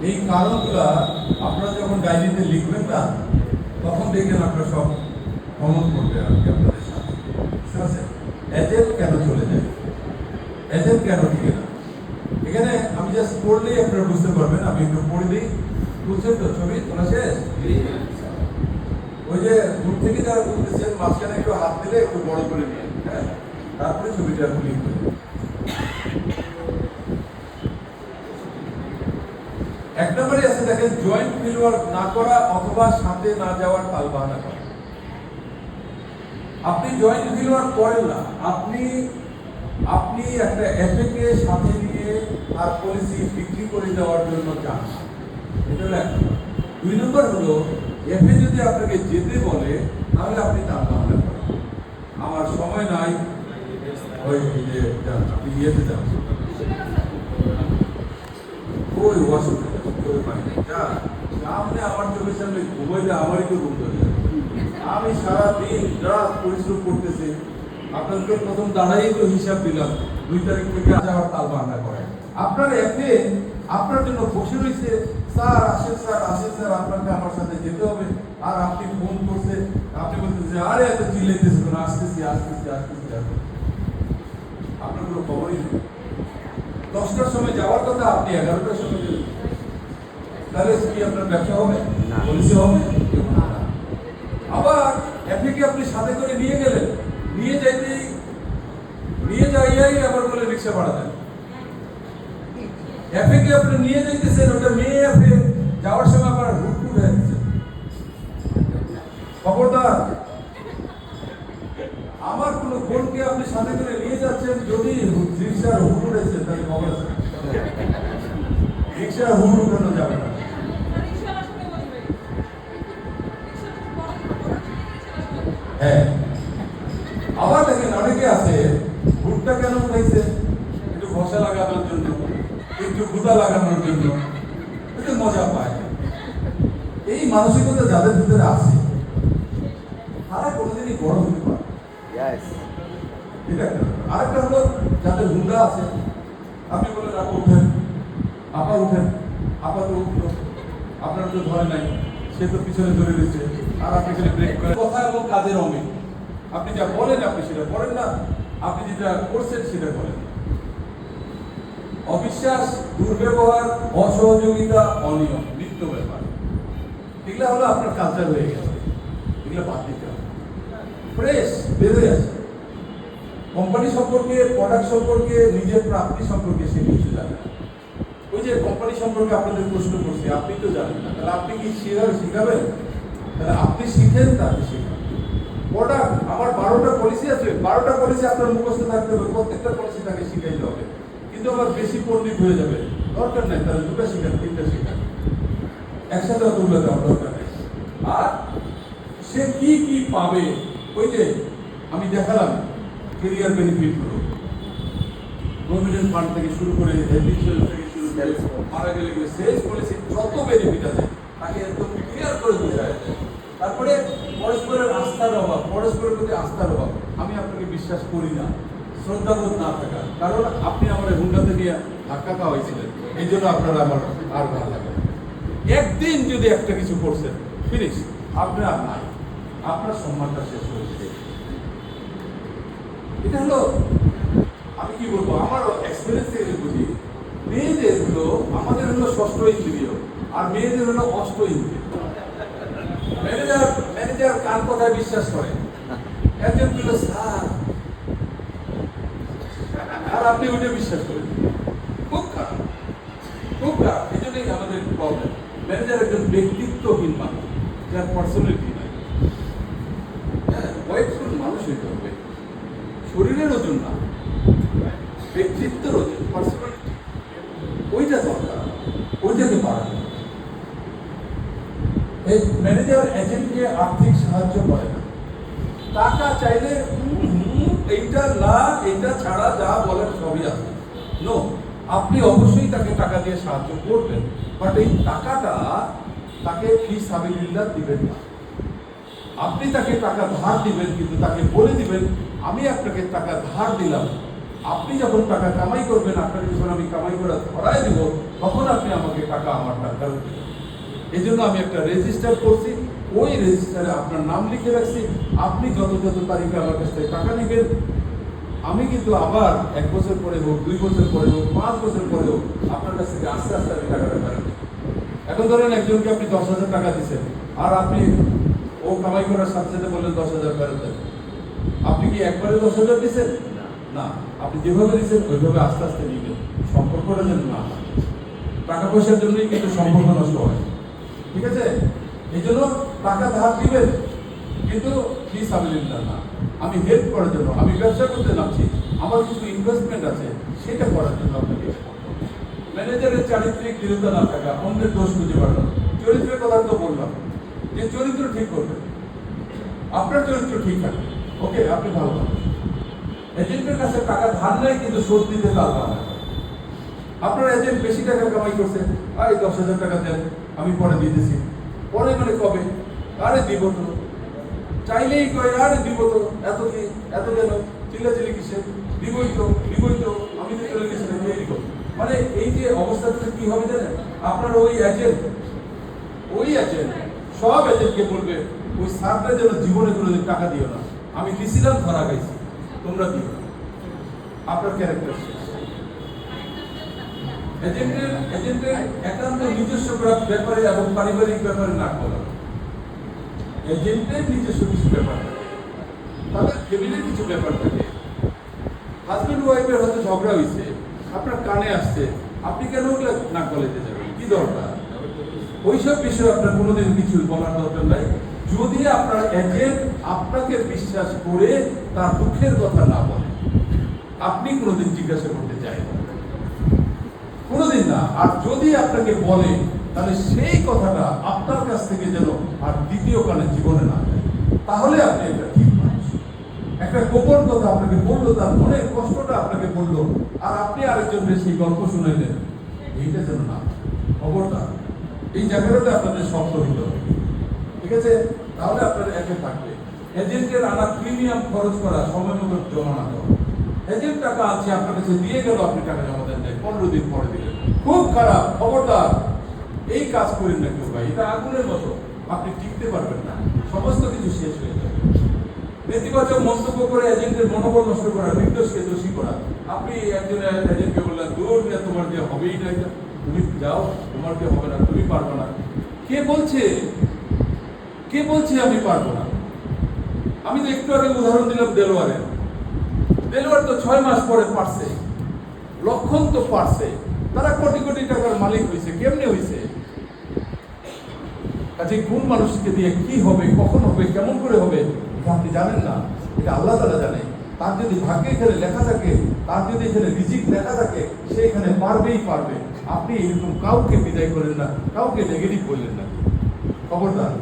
এই কারণগুলো আপনারা যখন ডায়েরিতে লিখবেন না, তখন দেখবেন আপনারা সব ভ্রমণ করবে আর কি আপনাদের সাথে। বুঝতে পারছেন? এজেন্ট কেন চলে যায়, এজেন্ট কেন টিকে না, এখানে আমি জাস্ট পড়লেই আপনারা বুঝতে পারবেন। আমি একটু পড়ে দিই, বুঝছেন তো? ছবি তোলা শেষ? ওই যে দূর থেকে যারা বুঝতেছেন, মাঝখানে একটু হাত দিলে একটু বড় করে নিয়ে, হ্যাঁ, তারপরে ছবিটা ক্লিক করে। এক নম্বরে আছে দেখেন, জয়েন্ট ফিল্ড ওয়ার্ক না করা অথবা সাথে না যাওয়ার তালবাহানা করা। আপনি জয়েন্ট ফিল্ড ওয়ার্ক করেন না, আপনি একটা এফএকে সাথে নিয়ে আর পলিসি বিক্রি করে দেওয়ার জন্য চান, এটা হলো এক নম্বর। দুই নম্বর হলো, এফএ যদি আপনাকে যেতে বলে তাহলে আপনি তালবাহানা করেন, আমার সময় নাই, ওই যে আপনি ইয়েতে যান, ওই ওয়াশরুমে সামনে আমার চোখের সামনে ঘুমাইলে আমারই তো ঘুম ধরে যাবে। আমি সারাদিন রাত পরিশ্রম করতেছি, আপনাদেরকে প্রথম দাঁড়াই তো হিসাব দিলাম 2 তারিখ থেকে যাওয়ার তালবাহানা করে। আপনার এফএ আপনার জন্য বসে রয়েছে, স্যার আসেন, স্যার আসেন, স্যার আপনাকে আমার সাথে যেতে হবে। আর আপনি ফোন করছে, আপনি বলতেছে আরে এত চিল্লাইতেছে কেন, আসতেছি আসতেছি আসতেছি আসতেছি, আপনার কোনো খবরই নেই। 10টার সময় যাওয়ার কথা, আপনি 11টার সময় গেলেন, তাহলে কি আপনার ব্যবসা হবে? পলিসি হবে? আবার এফএকে আপনি সাথে করে নিয়ে গেলেন, নিয়ে যাইয়াই আবার বলে রিক্সা ভাড়া দেন। এফএকে আপনি নিয়ে যাইতেছেন, ওটা মেয়ে এফএ, যাওয়ার সময় আবার হুটহুট হয়ে যাচ্ছে। খবরদার, আমার কোন বোনকে আপনি সাথে করে নিয়ে যাচ্ছেন, যদি রিক্সার হুট উঠেছে তাহলে খবর আছে, রিক্সার হুট উঠানো যাবে না। হ্যাঁ, আবার দেখেন অনেকে আছে, হুটটা কেন উঠাইছে? একটু ঘষা লাগানোর জন্য, একটু গুদা লাগানোর জন্য, একটু মজা পায়। এই মানসিকতা যাদের ভিতরে আছে, তারা কোনোদিনই বড় হতে পারে। আরেকটা হলো, যাদের হুন্ডা আছে, আপনি বলেন আপা উঠেন, আপা উঠেন, আপা তো উঠলো, আপনার তো ধরে নাই, সে তো পিছনে ধরে দিচ্ছে, আর আপনি সেটা ব্রেক করেন। কথা এবং কাজের অমিল, আপনি যা বলেন আপনি সেটা করেন না, আপনি যেটা করছেন সেটা করেন। অবিশ্বাস, দুর্ব্যবহার, অসহযোগিতা, অনিয়ম, নিত্য ব্যাপার, এগুলা হলো আপনার কালচার হয়ে গেছে, এগুলো বাদ দিতে হবে। ফ্রেশ বেরোয় আছে, কোম্পানি সম্পর্কে, প্রোডাক্ট সম্পর্কে, নিজের প্রাপ্তি সম্পর্কে সে কিছু জানে না। ওই যে কোম্পানি সম্পর্কে আপনাদের প্রশ্ন করছে, আপনি তো জানেন না, তাহলে আপনি কি শিখাবেন? তাহলে আপনি শিখেন, তাকে শেখান। প্রোডাক্ট, আমার 12টা পলিসি আছে, 12টা পলিসি আপনার মুখস্থ থাকতে হবে, প্রত্যেকটা পলিসি তাকে শিখাইতে হবে। কিন্তু আবার বেশি পণ্ডিত হয়ে যাবে, দরকার নাই, তাহলে 2টা শিখান, 3টা শিখান, একসাথে অতগুলো দেওয়ার দরকার নেই। আর সে কি কি পাবে, ওই যে আমি দেখালাম কেরিয়ার বেনিফিট গুলো, প্রভিডেন্ট ফান্ড থেকে শুরু করে, হেলথ ইন্স্যুরেন্স থেকে শুরু করে, মারা গেলে সেলস পলিসি যত বেনিফিট আছে তাকে একদম ক্লিয়ার করে বোঝায়। তারপরে পরস্পরের আস্থার অভাব, পরস্পরের প্রতি আস্থার অভাব, আমি আপনাকে বিশ্বাস করি না, শ্রদ্ধাবোধ না থাকা, কারণ আপনি আমার হুন্ডাতে নিয়ে ধাক্কা খাওয়াইছিলেন, এই জন্য আপনারা আমার আর ভালো লাগে। একদিন যদি একটা কিছু করছেন, ফিনিশ, আপনার আর নাই, আপনার সম্মানটা শেষ হয়েছে। এটা হলো, আমি কি বলবো, আমার এক্সপিরিয়েন্স থেকে বুঝি, মেয়েদের হলো, আমাদের হলো 6ষ্ঠ ইন্দ্রিয়, আর মেয়েদের হলো 8ষ্ঠ ইন্দ্রিয়। ম্যানেজার কার কথায় বিশ্বাস করে, একজন বলল স্যার, আর আপনি ওইটা বিশ্বাস করেন, খুব খারাপ, খুব খারাপ। এই জন্যই আমাদের প্রবলেম। ম্যানেজার একজন ব্যক্তিত্বহীন মানুষ, যার পার্সোনালিটি নাই। হ্যাঁ, ওয়েটফুল মানুষ হইতে হবে, শরীরের ওজন না, ব্যক্তিত্বের ওজন, পার্সোনালিটি, ওইটা দরকার, ওইটাকে বাড়ানো। এই ম্যানেজার এজেন্টকে আর্থিক সাহায্য করে না, টাকা চাইলে এইটা না, এইটা ছাড়া যা বলেন সবই আছে। নো, আপনি অবশ্যই তাকে টাকা দিয়ে সাহায্য করবেন, বাট এই টাকাটা তাকে ফি সাবিলিল্লাহ দিবেন না। আপনি তাকে টাকা ধার দিবেন, কিন্তু তাকে বলে দিবেন আমি আপনাকে টাকা ধার দিলাম, আপনি যখন টাকা কামাই করবেন, আপনাকে যখন আমি কামাই করা ধরাই দেব, তখন আপনি আমাকে টাকা আমার টাকা ফেরত দেবেন। এই জন্য আমি একটা রেজিস্টার করছি, ওই রেজিস্টারে আপনার নাম লিখে রাখছি। আপনি যত যত তারিখে আমার কাছ থেকে টাকা নেবেন, আমি কিন্তু আবার 1 বছর পরে হোক, 2 বছর পরে হোক, 5 বছর পরে হোক, আপনার কাছ থেকে আস্তে আস্তে আমি টাকাটা ফেরত দেব। এখন ধরেন একজনকে আপনি 10,000 টাকা দিচ্ছেন, আর আপনি ও কামাই করার সাথে সাথে বললেন 10,000 ফেরত দেন। আপনি কি একবারে 10,000 দিচ্ছেন? না, আপনি যেভাবে দিচ্ছেন ওইভাবে আস্তে আস্তে নিবেন, সম্পর্কটা যেন না হয়। টাকা পয়সার জন্যই কিন্তু সম্পর্ক নষ্ট হয়, ঠিক আছে? এই জন্য টাকা ধার দিবেন, কিন্তু ফি সাবিলিল্লাহ না, আমি হেল্প করার জন্য, আমি ব্যবসা করতে নামছি, আমার কিছু ইনভেস্টমেন্ট আছে, সেটা করার জন্য আপনাকে। ম্যানেজারের চারিত্রিক দৃঢ়তা না থাকা, অন্যের দোষ খুঁজে বেড়ানো, চরিত্রের কথা তো বললাম, যে চরিত্র ঠিক করবেন, আপনার চরিত্র ঠিক থাকবে, ওকে, আপনি ভালো মানুষ। এজেন্টের কাছে টাকা ধার নেয়, কিন্তু শোধ দিতে তার বাধা। আপনার এজেন্ট বেশি টাকা কামাই করছে, আর 10,000 টাকা দেন, আমি পরে দিতেছি। পরে মানে কবে? আরে দিব তো, চাইলেই কয় আরে দিব তো, এত কি, এত কেন চিল্লাচিল্লি কিসের? দিবই তো, আমি তো চলে গেছিলাম এইরকম। মানে এই যে অবস্থাটা কি হবে জানেন? আপনার ওই এজেন্ট সব এজেন্টকে বলবে ওই সারটা যেন জীবনে কোনোদিন টাকা দিও না, আমি দিছিলাম, ধরা গাইছি, তোমরা দিও না। আপনার ক্যারেক্টার শেষ। এজেন্টের একান্ত নিজস্ব ব্যাপারে এবং পারিবারিক ব্যাপারে না বলা। এজেন্টের নিজস্ব কিছু ব্যাপার থাকে, তাদের ফ্যামিলির কিছু ব্যাপার থাকে। হাজবেন্ড ওয়াইফের হয়তো ঝগড়া হয়েছে, আপনার কানে আসছে, আপনি কেন ওগুলো না বলেতে যাবেন? কি দরকার? ওইসব বিষয়ে আপনার কোনোদিন কিছু বলার দরকার নাই। যদি আপনার এজেন্ট আপনাকে বিশ্বাস করে তার দুঃখের কথা না বলে, আপনি কোনোদিন জিজ্ঞাসা করতে চাইবেন কোনোদিন না। আর যদি আপনাকে বলে, তাহলে সেই কথাটা আপনার কাছ থেকে যেন আর দ্বিতীয় কালে জীবনে না যায়, তাহলে আপনি একটা ঠিক মানুষ। একটা গোপন কথা আপনাকে বললো, তার মনের কষ্টটা আপনাকে বললো, আর আপনি আরেকজনের সেই গল্প শুনাইলেন, এইটা যেন না। খবরদার, এই জায়গাটাতে আপনাদের শক্ত হতে হবে, ঠিক আছে? তাহলে আপনার একে থাকবে। এজেন্টের আনা প্রিমিয়াম খরচ করা, সময় মতো জমা না করা। এজেন্ট টাকা আছে আপনার কাছে, দিয়ে গেল, আপনি টাকা জমা দেন নাই, 15 দিন পরে দিলেন, খুব খারাপ। খবরদার, এই কাজ করেন না কেউ ভাই, এটা আগুনের মতো, আপনি টিকতে পারবেন না, সমস্ত কিছু শেষ হয়ে যাবে। নেতিবাচক মন্তব্য করে এজেন্টের মনোবল নষ্ট করা, নির্দোষকে দোষী করা। আপনি একজন এজেন্টকে বললেন, দূর নিয়ে তোমার যে হবেই না, এটা তুমি যাও, তোমার যে হবে না, তুমি পারবে না। কে বলছে আমি পারবো না? আমি তো একটু আগে উদাহরণ দিলাম দেলোয়ার তো 6 মাস পরে পারছে, লক্ষণ তো পারছে, তারা কোটি কোটি টাকার মালিক হয়েছে। কেমনে হয়েছে? কাজে কোন মানুষকে দিয়ে কি হবে, কখন হবে, কেমন করে হবে, এটা আপনি জানেন না, এটা আল্লাহ তাআলা জানে। তার যদি ভাগ্যে এখানে লেখা থাকে, তার যদি এখানে রিজিক লেখা থাকে, সে এখানে পারবেই পারবে। আপনি এরকম কাউকে বিদায় করেন না, কাউকে নেগেটিভ বললেন না। খবরদার,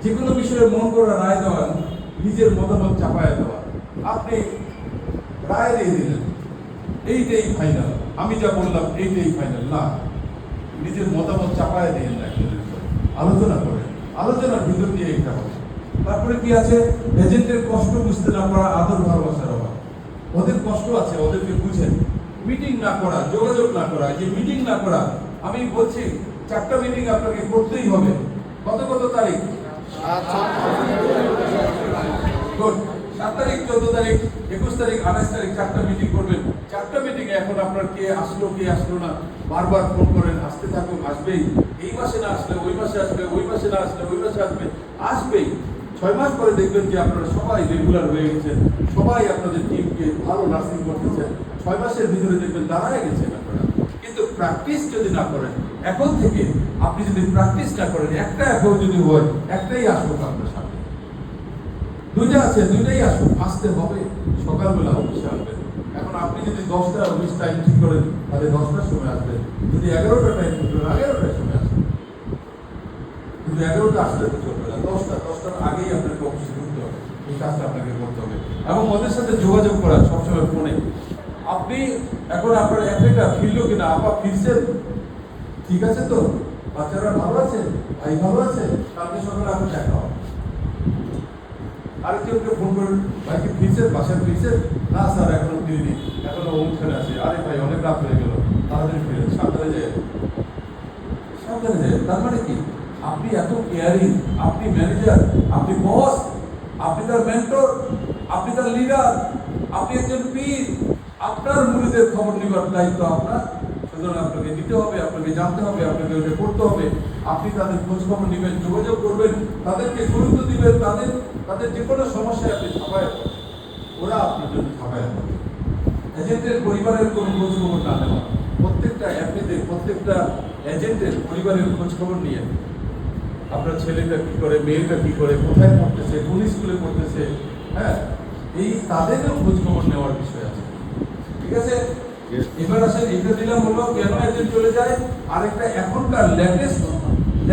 যে কোনো বিষয়ে মন করা রায় দেওয়া, নিজের মতামত চাপায় দেওয়া। আপনি রায় দিয়ে দিলেন, এইটাই ফাইনাল, আমি যা বললাম এইটাই ফাইনাল না। নিজের মতামত চাপায় দিয়ে আলোচনা করেন, আলোচনার ভিতর দিয়ে এটা হবে। তারপরে কি আছে? এজেন্টের কষ্ট বুঝতে না পারা, আদর ভালোবাসার অভাব। ওদের কষ্ট আছে, ওদেরকে বুঝেন। মিটিং না করা, যোগাযোগ না করা, যে মিটিং না করা, আমি বলছি 4টা মিটিং আপনাকে করতেই হবে। কত তারিখ? 7 তারিখ, 14 তারিখ, 21 তারিখ, 28 তারিখ 4টা মিটিং করবেন। 4টা মিটিংয়ে এখন আপনার কে আসলো না বারবার ফোন করেন, আসতে থাকুন, আসবেই। এই মাসে না আসলে ওই মাসে আসবে, ওই মাসে না আসলে ওই মাসে আসবেই। 6 মাস পরে দেখবেন যে আপনারা সবাই রেগুলার হয়ে গেছেন, সবাই আপনাদের টিমকে ভালো নার্সিং করতেছেন। 6 মাসের ভিতরে দেখবেন দাঁড়ায় গেছেন আপনারা। কিন্তু প্র্যাকটিস যদি না করেন, এখন থেকে আপনি যদি প্র্যাকটিস না করেন, একটা এখন যদি হয়, একটাই আসুক আপনার সামনে। 2টা আছে, 2টাই আসুক, আসতে হবে। সকালবেলা অফিসে আসবেন। এখন আপনি যদি 10টা অফিস টাইম ঠিক করেন, তাহলে 10টার সময় আসবেন। যদি 11টা টাইম ঠিক করেন, 11টার সময় আসবেন। কিন্তু 11টা আসলে তো চলবে না, 10টার আগেই আপনাকে অফিসে ঢুকতে হবে। এই কাজটা আপনাকে করতে হবে এবং ওদের সাথে যোগাযোগ করা সবসময় ফোনে। আপনি এখন আপনার একটা ফিরলো কিনা, আপা ফিরছেন, ঠিক আছে তো, বাচ্চারা ভালো আছে, ভাই ভালো আছে, কালকে সকালে আপনি দেখা হবে। আরেকজনকে ফোন করেন, ভাই কি ফিরছেন, বাসায় ফিরছেন? না স্যার এখনো ফিরিনি, এখনো অনুষ্ঠানে আছে। আরে ভাই অনেক রাত হয়ে গেল, তাড়াতাড়ি ফিরেন, সাবধানে যায়, সাবধানে যায়। তার মানে কি, আপনি এত কেয়ারিং, আপনি ম্যানেজার, আপনি বস, আপনি তার মেন্টর, আপনি তার লিডার, আপনি একজন পীর, আপনার মুরিদের খবর নেবার দায়িত্ব আপনার। সুতরাং আপনাকে দিতে হবে, আপনাকে জানতে হবে, আপনাকে ওটা করতে হবে। আপনি তাদের খোঁজ খবর নেবেন, যোগাযোগ করবেন, তাদেরকে গুরুত্ব দিবেন, তাদের যে কোনো সমস্যায় আপনি ছাপায় পড়েন, ওরা আপনার জন্য ছাপায় পড়ে। এজেন্টের পরিবারের কোনো খোঁজ খবর না নেওয়া, প্রত্যেকটা অ্যাপেদের, প্রত্যেকটা এজেন্টের পরিবারের খোঁজ খবর নিয়ে আপনার ছেলেটা কি করে, মেয়েটা কি করে, কোথায় পড়তেছে, কোন স্কুলে পড়তেছে, হ্যাঁ, এই তাদেরও খোঁজ খবর নেওয়ার বিষয় আছে। ঠিক আছে, এবার আসেন, এটা দিলাম হলো কেন এজেন্ট চলে যায়। আরেকটা এখনকার লেটেস্ট